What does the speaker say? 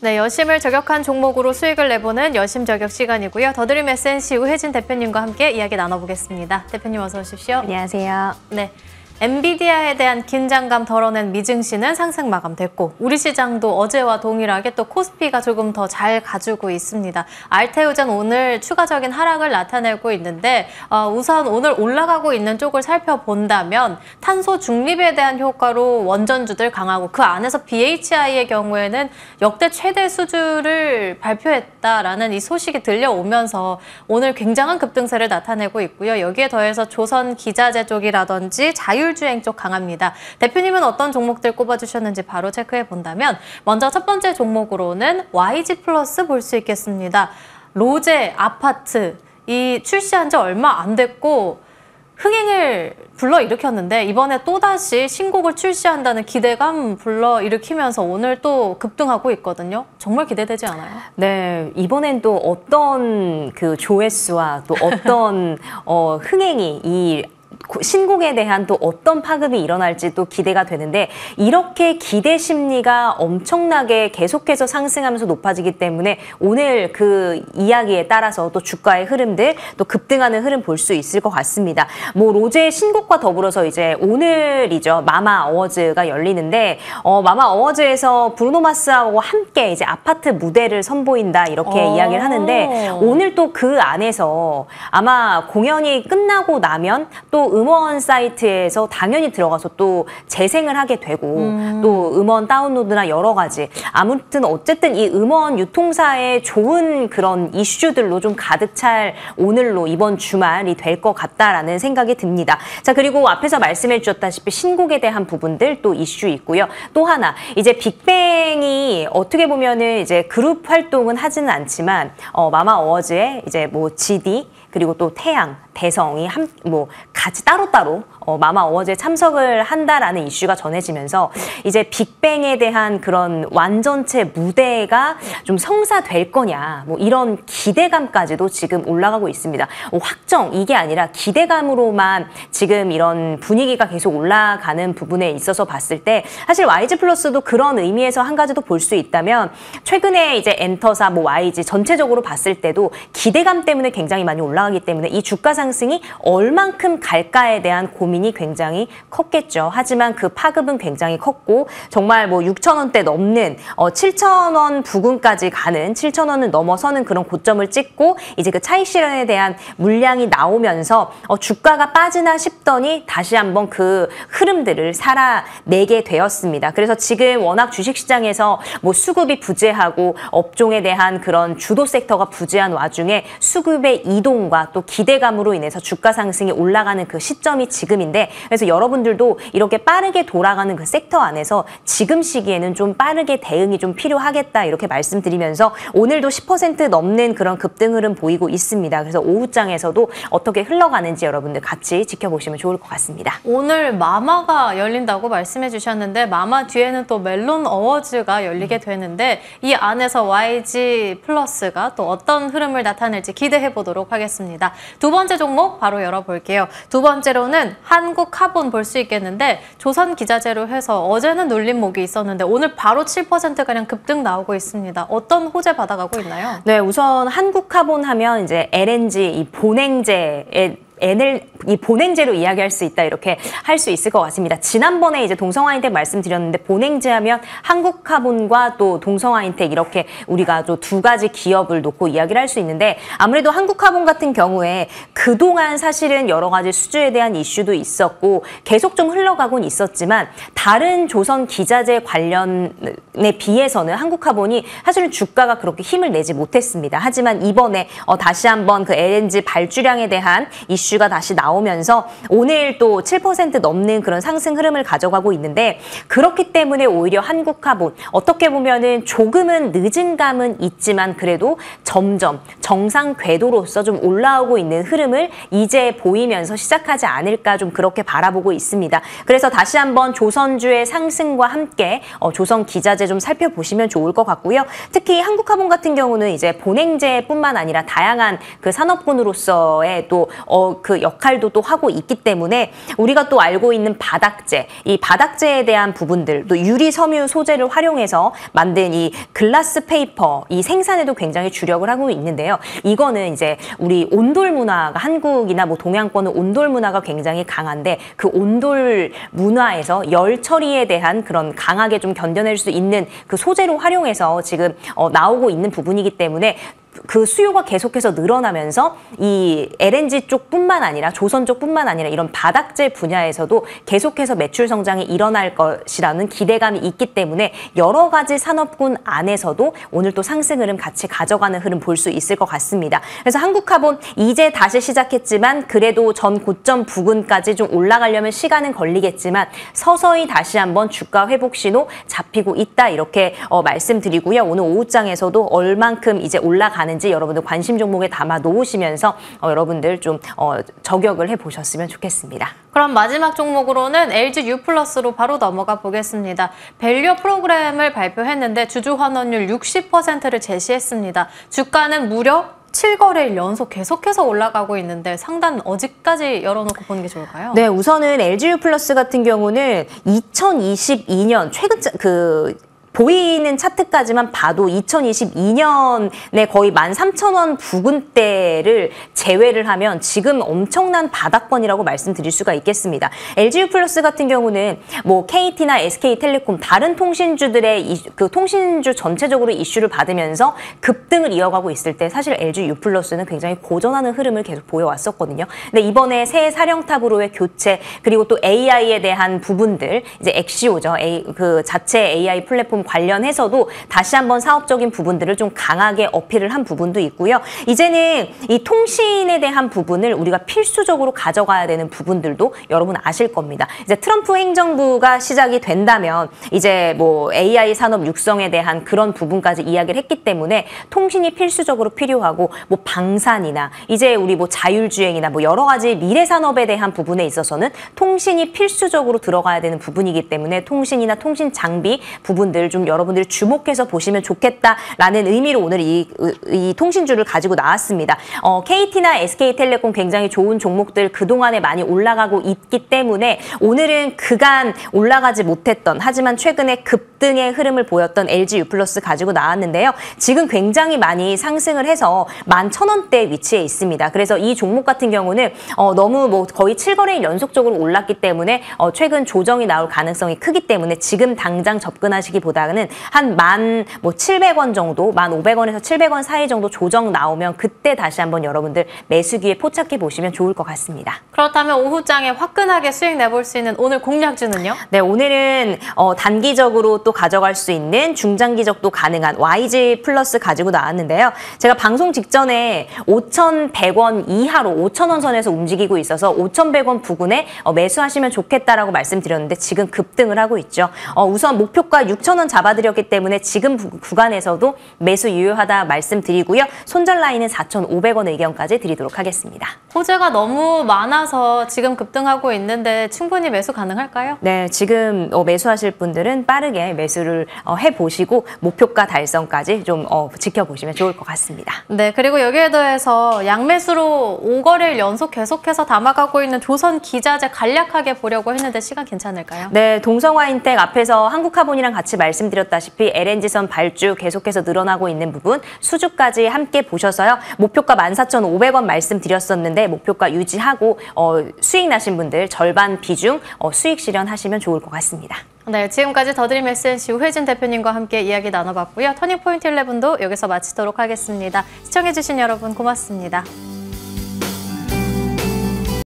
네, 여심을 저격한 종목으로 수익을 내보는 여심 저격 시간이고요. 더드림 SNC 우혜진 대표님과 함께 이야기 나눠보겠습니다. 대표님 어서 오십시오. 안녕하세요. 네. 엔비디아에 대한 긴장감 덜어낸 미증시는 상승 마감됐고 우리 시장도 어제와 동일하게 또 코스피가 조금 더 잘 가지고 있습니다. 알테오젠 오늘 추가적인 하락을 나타내고 있는데 우선 오늘 올라가고 있는 쪽을 살펴본다면 탄소 중립에 대한 효과로 원전주들 강하고 그 안에서 BHI의 경우에는 역대 최대 수주를 발표했다라는 이 소식이 들려오면서 오늘 굉장한 급등세를 나타내고 있고요. 여기에 더해서 조선 기자재 쪽이라든지 자율주행 쪽 강합니다. 대표님은 어떤 종목들 꼽아주셨는지 바로 체크해 본다면 먼저 첫 번째 종목으로는 YG 플러스 볼 수 있겠습니다. 로제 아파트 이 출시한 지 얼마 안 됐고 흥행을 불러일으켰는데 이번에 또다시 신곡을 출시한다는 기대감 불러일으키면서 오늘 또 급등하고 있거든요. 정말 기대되지 않아요? 네, 이번엔 또 어떤 그 조회수와 또 어떤 흥행이 이 신곡에 대한 또 어떤 파급이 일어날지 또 기대가 되는데 이렇게 기대 심리가 엄청나게 계속해서 상승하면서 높아지기 때문에 오늘 그 이야기에 따라서 또 주가의 흐름들 또 급등하는 흐름 볼 수 있을 것 같습니다. 뭐 로제의 신곡과 더불어서 이제 오늘이죠. 마마 어워즈가 열리는데 마마 어워즈에서 브루노 마스하고 함께 이제 아파트 무대를 선보인다 이렇게 이야기를 하는데 오늘 또 그 안에서 아마 공연이 끝나고 나면 또 음원 사이트에서 당연히 들어가서 또 재생을 하게 되고 또 음원 다운로드나 여러 가지 아무튼 어쨌든 이 음원 유통사의 좋은 그런 이슈들로 좀 가득 찰 오늘로 이번 주말이 될 것 같다라는 생각이 듭니다. 자, 그리고 앞에서 말씀해 주셨다시피 신곡에 대한 부분들 또 이슈 있고요. 또 하나 이제 빅뱅이 어떻게 보면은 이제 그룹 활동은 하지는 않지만 마마 어워즈에 이제 뭐 GD 그리고 또 태양, 대성이 뭐 같이 따로따로 마마 어워즈에 참석을 한다라는 이슈가 전해지면서 이제 빅뱅에 대한 그런 완전체 무대가 좀 성사될 거냐 뭐 이런 기대감까지도 지금 올라가고 있습니다. 확정 이게 아니라 기대감으로만 지금 이런 분위기가 계속 올라가는 부분에 있어서 봤을 때 사실 YG 플러스도 그런 의미에서 한 가지 더 볼 수 있다면 최근에 이제 엔터사 뭐 YG 전체적으로 봤을 때도 기대감 때문에 굉장히 많이 올라가기 때문에 이 주가 상승이 얼만큼 갈까에 대한 고민이 굉장히 컸겠죠. 하지만 그 파급은 굉장히 컸고 정말 뭐 6,000원대 넘는 7,000원 부근까지 가는 7,000원을 넘어서는 그런 고점을 찍고 이제 그 차익 실현에 대한 물량이 나오면서 주가가 빠지나 싶더니 다시 한번 그 흐름들을 살아내게 되었습니다. 그래서 지금 워낙 주식시장에서 뭐 수급이 부재하고 업종에 대한 그런 주도 섹터가 부재한 와중에 수급의 이동과 또 기대감으로 인해서 주가 상승이 올라가는 그 시점이 지금인데 그래서 여러분들도 이렇게 빠르게 돌아가는 그 섹터 안에서 지금 시기에는 좀 빠르게 대응이 좀 필요하겠다 이렇게 말씀드리면서 오늘도 10% 넘는 그런 급등 흐름 보이고 있습니다. 그래서 오후장에서도 어떻게 흘러가는지 여러분들 같이 지켜보시면 좋을 것 같습니다. 오늘 마마가 열린다고 말씀해 주셨는데 마마 뒤에는 또 멜론 어워즈가 열리게 되는데 이 안에서 YG 플러스가 또 어떤 흐름을 나타낼지 기대해 보도록 하겠습니다. 두 번째 종목 바로 열어볼게요. 두 번째로는 한국카본 볼 수 있겠는데 조선 기자재로 해서 어제는 눌림목이 있었는데 오늘 바로 7%가량 급등 나오고 있습니다. 어떤 호재 받아가고 있나요? 네, 우선 한국카본 하면 이제 LNG 이 본행제에 이 본행제로 이야기할 수 있다 이렇게 할 수 있을 것 같습니다. 지난번에 이제 동성화인텍 말씀드렸는데 본행제 하면 한국카본과 또 동성화인텍 이렇게 우리가 또 두 가지 기업을 놓고 이야기를 할 수 있는데 아무래도 한국카본 같은 경우에 그동안 사실은 여러 가지 수주에 대한 이슈도 있었고 계속 좀 흘러가곤 있었지만 다른 조선 기자재 관련에 비해서는 한국카본이 사실은 주가가 그렇게 힘을 내지 못했습니다. 하지만 이번에 다시 한번 그 LNG 발주량에 대한 이슈가 다시 나오면서 오늘 또 7% 넘는 그런 상승 흐름을 가져가고 있는데 그렇기 때문에 오히려 한국카본 어떻게 보면은 조금은 늦은 감은 있지만 그래도 점점 정상 궤도로서 좀 올라오고 있는 흐름을 이제 보이면서 시작하지 않을까 좀 그렇게 바라보고 있습니다. 그래서 다시 한번 조선주의 상승과 함께 조선 기자재 좀 살펴보시면 좋을 것 같고요. 특히 한국카본 같은 경우는 이제 본행제뿐만 아니라 다양한 그 산업군으로서의 또 그 역할도 또 하고 있기 때문에 우리가 또 알고 있는 바닥재, 이 바닥재에 대한 부분들, 또 유리 섬유 소재를 활용해서 만든 이 글라스 페이퍼 이 생산에도 굉장히 주력을 하고 있는데요. 이거는 이제 우리 온돌 문화가 한국이나 뭐 동양권은 온돌 문화가 굉장히 강한데 그 온돌 문화에서 열 처리에 대한 그런 강하게 좀 견뎌낼 수 있는 그 소재로 활용해서 지금 나오고 있는 부분이기 때문에 그 수요가 계속해서 늘어나면서 이 LNG 쪽뿐만 아니라 조선 쪽뿐만 아니라 이런 바닥재 분야에서도 계속해서 매출 성장이 일어날 것이라는 기대감이 있기 때문에 여러 가지 산업군 안에서도 오늘 또 상승 흐름 같이 가져가는 흐름 볼 수 있을 것 같습니다. 그래서 한국화본 이제 다시 시작했지만 그래도 전 고점 부근까지 좀 올라가려면 시간은 걸리겠지만 서서히 다시 한번 주가 회복 신호 잡히고 있다 이렇게 말씀드리고요. 오늘 오후장에서도 얼만큼 이제 올라가는지 여러분들 관심 종목에 담아 놓으시면서 여러분들 좀 저격을 해보셨으면 좋겠습니다. 그럼 마지막 종목으로는 LG U+로 바로 넘어가 보겠습니다. 밸류 프로그램을 발표했는데 주주 환원율 60%를 제시했습니다. 주가는 무려 7거래일 연속 계속해서 올라가고 있는데 상단 어디까지 열어놓고 보는 게 좋을까요? 네, 우선은 LG U+ 같은 경우는 2022년 최근 보이는 차트까지만 봐도 2022년에 거의 13,000원 부근대를 제외를 하면 지금 엄청난 바닥권이라고 말씀드릴 수가 있겠습니다. LG U+ 같은 경우는 뭐 KT나 SK텔레콤 다른 통신주들의 그 통신주 전체적으로 이슈를 받으면서 급등을 이어가고 있을 때 사실 LG U+는 굉장히 고전하는 흐름을 계속 보여왔었거든요. 근데 이번에 새 사령탑으로의 교체 그리고 또 AI에 대한 부분들 이제 엑시오죠. 그 자체 AI 플랫폼 관련해서도 다시 한번 사업적인 부분들을 좀 강하게 어필을 한 부분도 있고요. 이제는 이 통신에 대한 부분을 우리가 필수적으로 가져가야 되는 부분들도 여러분 아실 겁니다. 이제 트럼프 행정부가 시작이 된다면 이제 뭐 AI 산업 육성에 대한 그런 부분까지 이야기를 했기 때문에 통신이 필수적으로 필요하고 뭐 방산이나 이제 우리 뭐 자율주행이나 뭐 여러 가지 미래 산업에 대한 부분에 있어서는 통신이 필수적으로 들어가야 되는 부분이기 때문에 통신이나 통신 장비 부분들 좀 여러분들이 주목해서 보시면 좋겠다라는 의미로 오늘 이 통신주를 가지고 나왔습니다. KT나 SK텔레콤 굉장히 좋은 종목들 그동안에 많이 올라가고 있기 때문에 오늘은 그간 올라가지 못했던 하지만 최근에 급등의 흐름을 보였던 LG U+ 가지고 나왔는데요. 지금 굉장히 많이 상승을 해서 11,000원대 위치에 있습니다. 그래서 이 종목 같은 경우는 너무 뭐 거의 7거래일 연속적으로 올랐기 때문에 최근 조정이 나올 가능성이 크기 때문에 지금 당장 접근하시기보다는 한 700원 정도, 1,500원에서 700원 사이 정도 조정 나오면 그때 다시 한번 여러분들 매수기에 포착해 보시면 좋을 것 같습니다. 그렇다면 오후장에 화끈하게 수익 내볼 수 있는 오늘 공략주는요? 네, 오늘은 단기적으로 또 가져갈 수 있는 중장기적도 가능한 YG 플러스 가지고 나왔는데요. 제가 방송 직전에 5,100원 이하로 5,000원 선에서 움직이고 있어서 5,100원 부근에 매수하시면 좋겠다라고 말씀드렸는데 지금 급등을 하고 있죠. 우선 목표가 6,000원 잡아드렸기 때문에 지금 구간에서도 매수 유효하다 말씀드리고요. 손절 라인은 4,500원 의견까지 드리도록 하겠습니다. 호재가 너무 많아서 지금 급등하고 있는데 충분히 매수 가능할까요? 네, 지금 매수하실 분들은 빠르게 매수를 해보시고 목표가 달성까지 좀 지켜보시면 좋을 것 같습니다. 네, 그리고 여기에 더해서 양매수로 5거래일 연속 계속해서 담아가고 있는 조선기자재 간략하게 보려고 했는데 시간 괜찮을까요? 네, 동성화인텍 앞에서 한국화본이랑 같이 말씀드렸다시피 LNG선 발주 계속해서 늘어나고 있는 부분 수주까지 함께 보셔서요. 목표가 14,500원 말씀드렸었는데 목표가 유지하고 수익 나신 분들 절반 비중 수익 실현하시면 좋을 것 같습니다. 네, 지금까지 더드림 SNC 우혜진 대표님과 함께 이야기 나눠봤고요. 터닝포인트 11도 여기서 마치도록 하겠습니다. 시청해주신 여러분 고맙습니다.